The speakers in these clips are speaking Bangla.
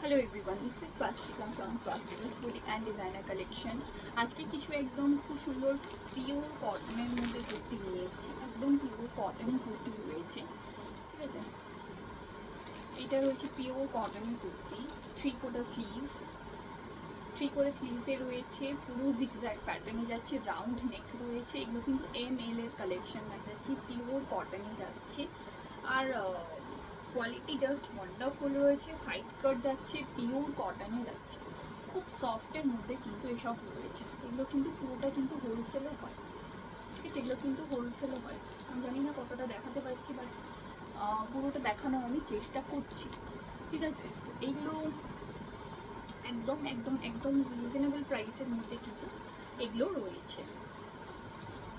Hello everyone, this is Swastika from Swastika's boutique and designer collection. আজকে কিছু একদম খুব সুন্দর পিওর কটনের মধ্যে কুর্তি নিয়ে এসেছি। একদম পিওর কটন কুর্তি রয়েছে, ঠিক আছে। এটা রয়েছে পিওর কটনের কুর্তি, থ্রি কোয়ার্টার স্লিভসে রয়েছে, পুরো জিগজ্যাগ প্যাটার্নে যাচ্ছে, রাউন্ড নেক রয়েছে। এগুলো কিন্তু ML এর কালেকশন দেখাচ্ছি, পিওর কটনে যাচ্ছে। আর কোয়ালিটি জাস্ট ওয়ান্ডারফুল রয়েছে। সাইড কাট যাচ্ছে, পিওর কটনে যাচ্ছে, খুব সফটের মধ্যে কিন্তু এসব রয়েছে। এগুলো কিন্তু পুরোটা কিন্তু হোলসেলও হয়, ঠিক আছে। এগুলো কিন্তু হোলসেলও হয়। আমি জানি না কতটা দেখাতে পারছি, বাট পুরোটা দেখানোর আমি চেষ্টা করছি, ঠিক আছে। তো এইগুলো একদম একদম একদম রিজনেবল প্রাইসের মধ্যে কিন্তু এগুলো রয়েছে।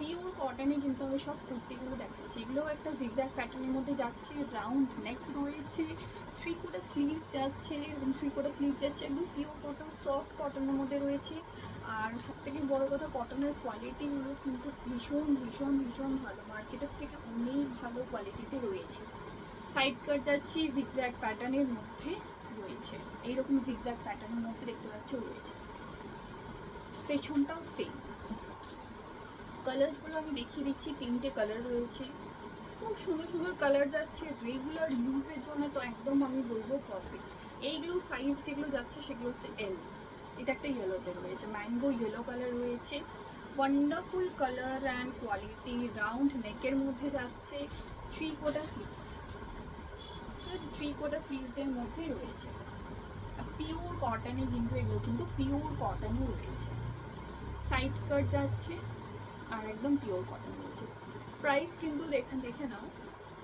পিওর কটনে কিন্তু আমি সব কুর্তিগুলো দেখাচ্ছি। এগুলো একটা জিগজ্যাগ প্যাটার্নের মধ্যে যাচ্ছে, রাউন্ড নেক রয়েছে, থ্রি কোয়ার্টার স্লিভ যাচ্ছে, এবং থ্রি কোয়ার্টার স্লিভ যাচ্ছে একদম পিওর কটন, সফট কটনের মধ্যে রয়েছে। আর সবথেকে বড় কথা, কটনের কোয়ালিটিগুলো কিন্তু ভীষণ ভীষণ ভীষণ ভালো, মার্কেটের থেকে অনেক ভালো কোয়ালিটিতে রয়েছে। সাইড কাট যাচ্ছে, জিগজ্যাগ প্যাটার্নের মধ্যে রয়েছে, এইরকম জিগজ্যাগ প্যাটার্নের মধ্যে দেখতে পাচ্ছ রয়েছে। পেছনটাও সেম। কালার্সগুলো আমি দেখিয়ে দিচ্ছি, তিনটে কালার রয়েছে, খুব সুন্দর সুন্দর কালার যাচ্ছে। রেগুলার ইউজের জন্য তো একদম আমি বলবো পারফেক্ট। এইগুলো সাইজ যেগুলো যাচ্ছে সেগুলো হচ্ছে এল। এটা একটা ইয়েলোতে রয়েছে, ম্যাঙ্গো ইয়েলো কালার রয়েছে, wonderful colour and quality. Round নেকের মধ্যে যাচ্ছে, থ্রি কোয়ার্টার স্লিভস, ঠিক আছে, থ্রি কোয়ার্টার স্লিভসের মধ্যে রয়েছে। পিওর কটনে কিন্তু এগুলো কিন্তু পিওর কটনে রয়েছে। সাইড কাট যাচ্ছে, আর একদম পিওর কটন রয়েছে। প্রাইস কিন্তু দেখে নাও,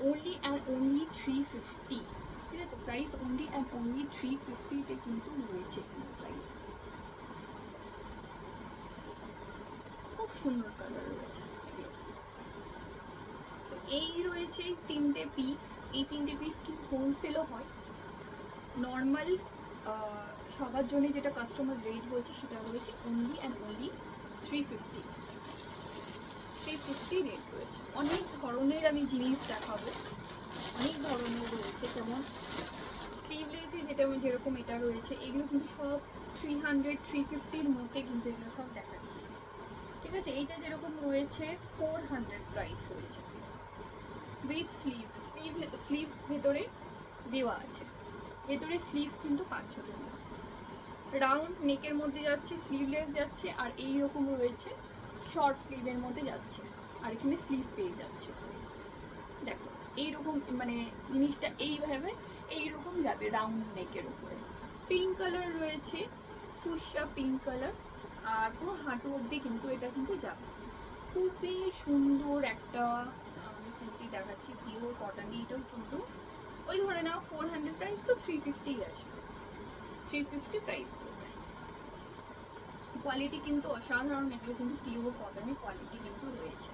only and only 350, ঠিক আছে। প্রাইস only and only 350-তে কিন্তু রয়েছে প্রাইস। খুব সুন্দর কালার রয়েছে। তো এই রয়েছে তিনটে পিস। এই তিনটে পিস কিন্তু হোলসেলও হয়। নর্মাল সবার জন্য যেটা কাস্টমার রেট বলছে সেটা রয়েছে only and only 350 রেট রয়েছে। অনেক ধরনের আমি জিনিস দেখাবো, অনেক ধরনের রয়েছে, যেমন স্লিভলেসে যেরকম এটা রয়েছে, এগুলো কিন্তু সব 300-350-র মধ্যে কিন্তু এগুলো সব দেখাচ্ছি, ঠিক আছে। এইটা যেরকম রয়েছে 400 প্রাইস রয়েছে, উইথ স্লিভ ভেতরে দেওয়া আছে। ভেতরে স্লিভ কিন্তু 500 টাকা। রাউন্ড নেকের মধ্যে যাচ্ছে, স্লিভলেস যাচ্ছে, আর এইরকম রয়েছে শর্ট স্লিভের মধ্যে যাচ্ছে, আর এখানে স্লিভ পেয়ে যাচ্ছে। দেখো এইরকম মানে জিনিসটা এইরকম যাবে রাউন্ড নেকের উপরে। পিঙ্ক কালার রয়েছে, ফুসিয়া পিঙ্ক কালার, আর পুরো হাঁটু অবধি কিন্তু এটা কিন্তু যাবে। খুবই সুন্দর একটা কুর্তি দেখাচ্ছি, পিওর কটনে। এটাও কিন্তু ওই ধরে নাও 400 প্রাইস, তো 350 আসবে, 350 প্রাইস পড়বে। কোয়ালিটি কিন্তু অসাধারণ, এগুলো কিন্তু পিওর কটনের কোয়ালিটি কিন্তু রয়েছে।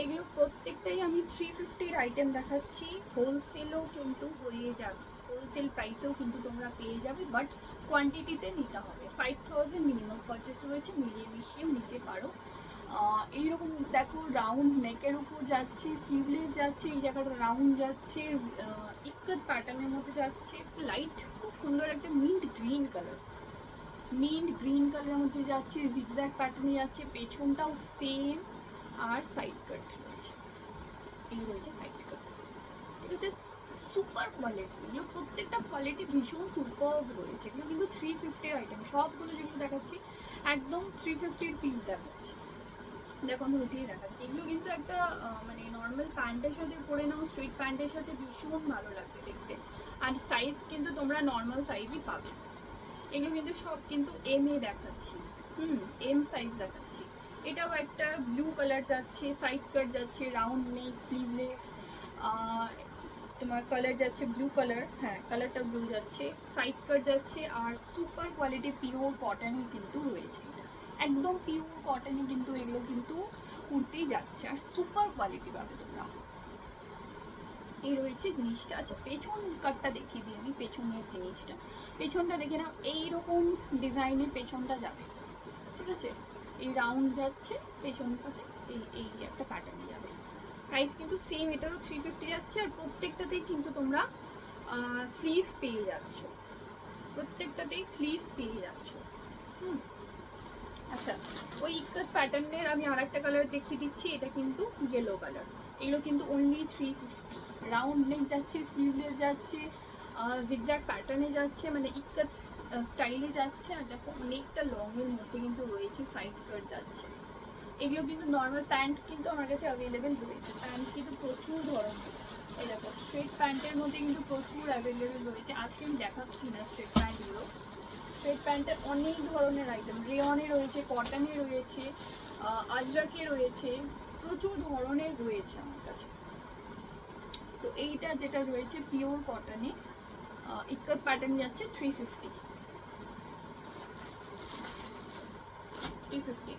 এগুলো প্রত্যেকটাই আমি 350-র আইটেম দেখাচ্ছি। হোলসেলও কিন্তু হয়ে যাবে, হোলসেল প্রাইসেও কিন্তু তোমরা পেয়ে যাবে, বাট কোয়ান্টিটিতে নিতে হবে। 5000 মিনিমাম পারচেস রয়েছে, মিলিয়ে মিশিয়েও নিতে পারো। এইরকম দেখো, রাউন্ড নেকের উপর যাচ্ছে, স্লিভলেস যাচ্ছে, এই জায়গাটা রাউন্ড যাচ্ছে, ইক্কত প্যাটার্নের মধ্যে যাচ্ছে, লাইট খুব সুন্দর একটা মিন্ট গ্রিন কালারের মধ্যে যাচ্ছে, জিগজ্যাগ প্যাটার্নে যাচ্ছে, পেছনটাও সেম, আর সাইড কাট রয়েছে। এই রয়েছে সাইড কাট, ঠিক আছে। সুপার কোয়ালিটি, এগুলো প্রত্যেকটা কোয়ালিটি ভীষণ সুপার রয়েছে। এগুলো কিন্তু 350-র আইটেম, সবগুলো যেগুলো দেখাচ্ছি একদম 350-র পিস দেখাচ্ছি। দেখো আমি উঠিয়ে দেখাচ্ছি। এগুলো কিন্তু একটা মানে নর্মাল প্যান্টের সাথে পরে নাও, স্ট্রিট প্যান্টের সাথে ভীষণ ভালো লাগবে দেখতে। আর সাইজ কিন্তু তোমরা নর্মাল সাইজই পাবে। এগুলো কিন্তু সব কিন্তু এম দেখাচ্ছি, এম সাইজ দেখাচ্ছি। এটাও একটা ব্লু কালার যাচ্ছে, সাইড কাট যাচ্ছে, রাউন্ড নেক, স্লিভলেস, তোমার কালার যাচ্ছে ব্লু কালার, হ্যাঁ কালারটা ব্লু যাচ্ছে, সাইড কাট যাচ্ছে, আর সুপার কোয়ালিটি পিওর কটনই কিন্তু রয়েছে। এটা একদম পিওর কটনই কিন্তু এগুলো কিন্তু কুর্তি যাচ্ছে, আর সুপার কোয়ালিটি পাবে তোমরা। এই রয়েছে জিনিসটা। আচ্ছা, পেছন কাটটা দেখিয়ে দিই আমি, পেছনের জিনিসটা। পেছনটা দেখে নাও, এইরকম ডিজাইনে পেছনটা যাবে, ঠিক আছে। এই রাউন্ড যাচ্ছে, পেছনটাতে এই এই একটা প্যাটার্নে যাবে। প্রাইস কিন্তু সেম, এটারও 350 যাচ্ছে। আর প্রত্যেকটাতেই কিন্তু তোমরা স্লিভ পেয়ে যাচ্ছ, প্রত্যেকটাতেই স্লিভ পেয়ে যাচ্ছ। আচ্ছা, ওই ইকাত প্যাটার্নের আমি আর একটা কালার দেখিয়ে দিচ্ছি, এটা কিন্তু ইয়েলো কালার। এগুলো কিন্তু অনলি 350। রাউন্ড নেক যাচ্ছে, স্লিভলেস যাচ্ছে, জিগজ্যাগ প্যাটার্নে যাচ্ছে, মানে ইকাত স্টাইলে যাচ্ছে। আর দেখো অনেকটা লংয়ের মধ্যে কিন্তু রয়েছে, সাইড কাট যাচ্ছে। এগুলো কিন্তু নর্মাল প্যান্ট কিন্তু আমার কাছে অ্যাভেলেবেল রয়েছে, প্যান্ট কিন্তু প্রচুর ধরনের। এই দেখো স্ট্রেট প্যান্টের মধ্যে কিন্তু প্রচুর অ্যাভেলেবেল রয়েছে। আজকে আমি দেখাচ্ছি না স্ট্রেট প্যান্টগুলো, স্ট্রেট প্যান্টের অনেক ধরনের আইটেম, রেয়নে রয়েছে, কটনে রয়েছে, আজরাকে রয়েছে, প্রচুর ধরনের রয়েছে আমার কাছে। তো এইটা যেটা রয়েছে পিওর কটনে, ইক্কত প্যাটার্ন যাচ্ছে 350।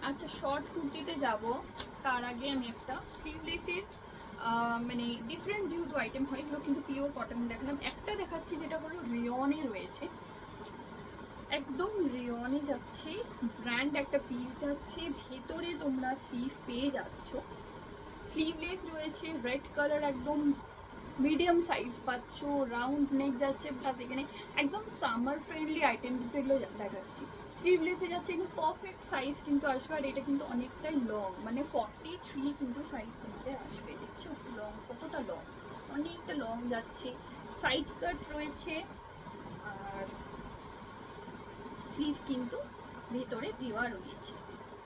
আচ্ছা, শর্ট কুর্তিতে যাব তার আগে আমি একটা স্লিভলেসের মানে ডিফারেন্ট যেহেতু আইটেম হয়, এগুলো কিন্তু পিওর কটনে দেখালাম। একটা দেখাচ্ছি যেটা হলো রেয়নে রয়েছে, একদম রেয়নে যাচ্ছে, ব্র্যান্ড একটা পিস যাচ্ছে, ভেতরে তোমরা স্লিভ পেয়ে যাচ্ছ, স্লিভলেস রয়েছে, রেড কালার, একদম মিডিয়াম সাইজ পাচ্ছ, রাউন্ড নেক যাচ্ছে, প্লাস এখানে একদম সামার ফ্রেন্ডলি আইটেম কিন্তু এগুলো দেখাচ্ছি। স্লিভলেসে যাচ্ছে, একদম পারফেক্ট সাইজ কিন্তু আসবে। আর এটা কিন্তু অনেকটাই লং, মানে 43 কিন্তু সাইজ তোমাদের আসবে। দেখছো লং কতটা লং, অনেকটা লং যাচ্ছে, সাইড কাট রয়েছে, আর স্লিভ কিন্তু ভেতরে দেওয়া রয়েছে,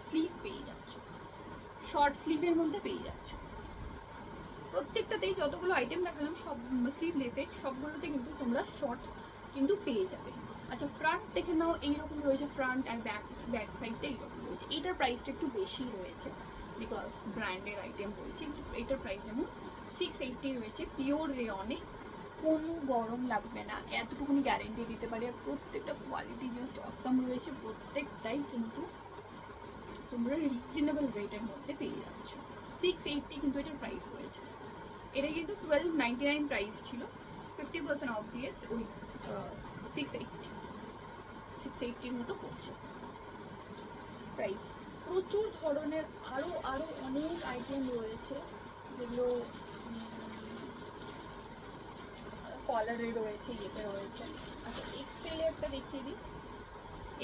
স্লিভ পেয়ে যাচ্ছ, শর্ট স্লিভের মধ্যে পেয়ে যাচ্ছ। প্রত্যেকটাতেই যতগুলো আইটেম দেখালাম সব স্লিভলেসে, সবগুলোতে কিন্তু তোমরা শর্ট কিন্তু পেয়ে যাবে। আচ্ছা, ফ্রন্ট দেখে নাও, এইরকম রয়েছে ফ্রন্ট, আর ব্যাক সাইডটা এইরকম রয়েছে। এইটার প্রাইসটা একটু বেশি রয়েছে বিকজ ব্র্যান্ডের আইটেম রয়েছে। এটার প্রাইস যেমন 680 রয়েছে, পিওর রেয়নে, কোনো গরম লাগবে না, এতটুকুনি গ্যারেন্টি দিতে পারি। আর প্রত্যেকটা কোয়ালিটি জাস্ট অসাম রয়েছে, প্রত্যেকটাই কিন্তু তোমরা রিজনেবল রেটের মধ্যে পেয়ে যাচ্ছ। 680 কিন্তু এটার প্রাইস রয়েছে। এটা কিন্তু 1299 প্রাইস ছিল, 50% অফ দিয়ে ওই 680 মতো পড়ছে প্রাইস। প্রচুর ধরনের আরও আরও অনেক আইটেম রয়েছে, যেগুলো কলারে রয়েছে, ইয়েতে রয়েছে। আচ্ছা, এক্সেলে একটা দেখিয়ে দিই,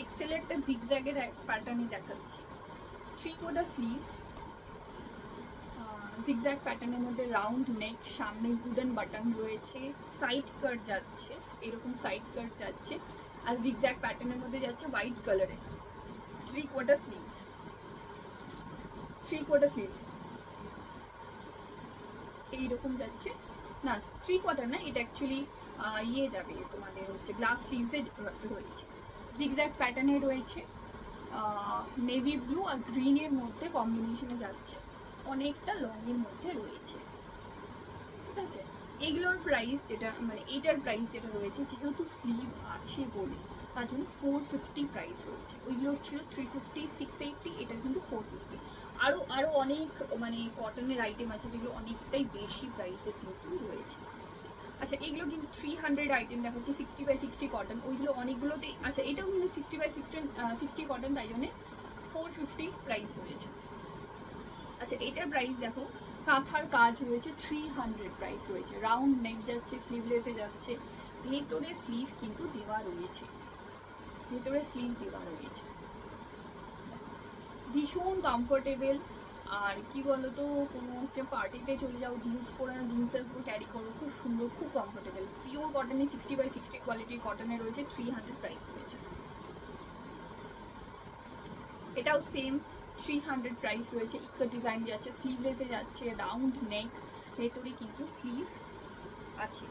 এক্সেলে একটা জিগজ্যাগের প্যাটার্নই দেখাচ্ছি, 3/4 স্লিভস, জিগজ্যাগ প্যাটার্নের মধ্যে রাউন্ড নেক, সামনে উডেন বাটন রয়েছে, সাইড কাট যাচ্ছে, এরকম সাইড কাট যাচ্ছে, আর জিগজ্যাগ প্যাটার্নের মধ্যে যাচ্ছে হোয়াইট কালারে, 3/4 স্লিভস, 3/4 স্লিভস এইরকম যাচ্ছে। না 3/4 না, এটা অ্যাকচুয়ালি ইয়ে যাবে তোমাদের হচ্ছে গ্লাস স্লিভসে রয়েছে, জিগজ্যাগ প্যাটার্নে রয়েছে, নেভি ব্লু আর গ্রিনের মধ্যে কম্বিনেশনে যাচ্ছে, অনেকটা লংয়ের মধ্যে রয়েছে। ঠিক আছে, এগুলোর প্রাইস যেটা মানে এইটার প্রাইস যেটা রয়েছে, যেহেতু স্লিভ আছে বলে তার জন্য 450 প্রাইস রয়েছে। ওইগুলোর ছিল 350, 680, এটা কিন্তু 450। আরও আরও অনেক মানে কটনের আইটেম আছে যেগুলো অনেকটাই বেশি প্রাইসের কিন্তু রয়েছে। আচ্ছা, এগুলো কিন্তু 300 আইটেম দেখাচ্ছি, 60/60 কটন, ওইগুলো অনেকগুলোতেই। আচ্ছা, এটাও কিন্তু 60/60 কটন, তাই জন্যে 450 প্রাইস রয়েছে। আচ্ছা, এটার প্রাইস দেখো, কাঁথার কাজ রয়েছে, 300 প্রাইস রয়েছে, রাউন্ড নেক যাচ্ছে, স্লিভলেসে যাচ্ছে, ভেতরে স্লিভ কিন্তু দেওয়া রয়েছে, ভেতরে স্লিভ দেওয়া রয়েছে, ভীষণ কমফোর্টেবল। আর কি বলতো, কোনো হচ্ছে পার্টিতে চলে যাও, জিন্স পরে না, জিন্সের উপর ক্যারি করো, খুব সুন্দর, খুব কমফোর্টেবল। পিওর কটনে 60/60 কোয়ালিটির কটনে রয়েছে, 300 প্রাইস রয়েছে। এটাও সেম 300 প্রাইস রয়েছে, ইক্কা ডিজাইন যাচ্ছে, স্লিভলেসে যাচ্ছে, রাউন্ড নেক, ভেতরে কিন্তু স্লিভ আছে,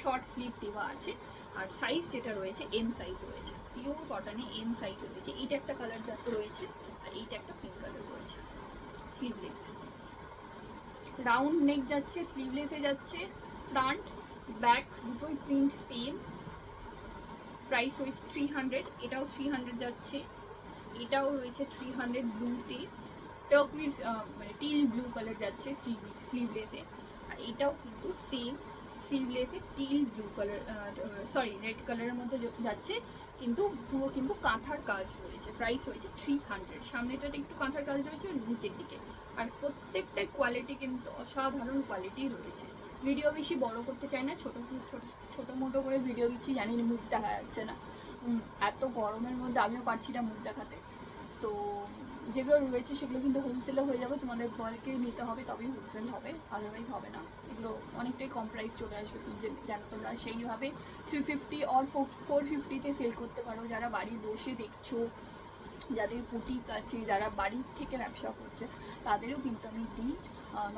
শর্ট স্লিভ দেওয়া আছে। আর সাইজ যেটা রয়েছে এম সাইজ রয়েছে, পিওর কটনে এম সাইজ রয়েছে। এইটা একটা কালার রয়েছে, আর এইটা একটা পিঙ্ক কালার রয়েছে। স্লিভলেস, রাউন্ড নেক যাচ্ছে, স্লিভলেসে যাচ্ছে, ফ্রন্ট ব্যাক দুটোই প্রিন্ট সেম, প্রাইস রয়েছে 300। এটাও 300 যাচ্ছে, এটাও রয়েছে 300 ব্লুতে, টার্কুইজ মানে টিল ব্লু কালার যাচ্ছে স্লিভলেসে। আর এটাও কিন্তু সেম, স্লিভলেসে teal blue colour, sorry red কালারের মধ্যে যাচ্ছে, কিন্তু পুরো কিন্তু কাঁথার কাজ রয়েছে। প্রাইস রয়েছে 300। সামনেটাতে একটু কাঁথার কাজ রয়েছে আর নিচের দিকে, আর প্রত্যেকটাই কোয়ালিটি কিন্তু অসাধারণ কোয়ালিটি রয়েছে। ভিডিও বেশি বড় করতে চাই না, ছোটো মোটো করে ভিডিও দিচ্ছি, জানি না মুখ দেখা যাচ্ছে না, এত গরমের মধ্যে আমিও পারছি না মুখ দেখাতে। তো যেগুলো রয়েছে সেগুলো কিন্তু হোলসেলে হয়ে যাবে, তোমাদের বলকে নিতে হবে তবেই হোলসেল হবে, আদারওয়াইজ হবে না। এগুলো অনেকটাই কম প্রাইস চলে আসবে, যেন তোমরা সেইভাবে 350 অর 450-তে সেল করতে পারো। যারা বাড়ি বসে দেখছো, যাদের বুটিক আছে, যারা বাড়ির থেকে ব্যবসা করছে, তাদেরও কিন্তু আমি দিই।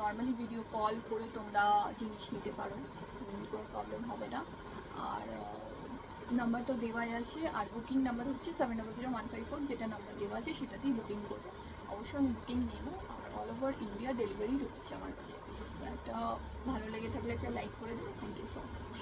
নর্মালি ভিডিও কল করে তোমরা জিনিস নিতে পারো, কোনো প্রবলেম হবে না। আর নাম্বার তো দেওয়াই আছে, আর বুকিং নাম্বার হচ্ছে 700154, যেটা নাম্বার দেওয়া আছে সেটাতেই বুকিং করবো। অবশ্যই আমি বুকিং নেবো, আর অল ওভার ইন্ডিয়া ডেলিভারি রয়েছে আমার কাছে। একটা ভালো লেগে থাকলে একটা লাইক করে দেবো। Thank you so much.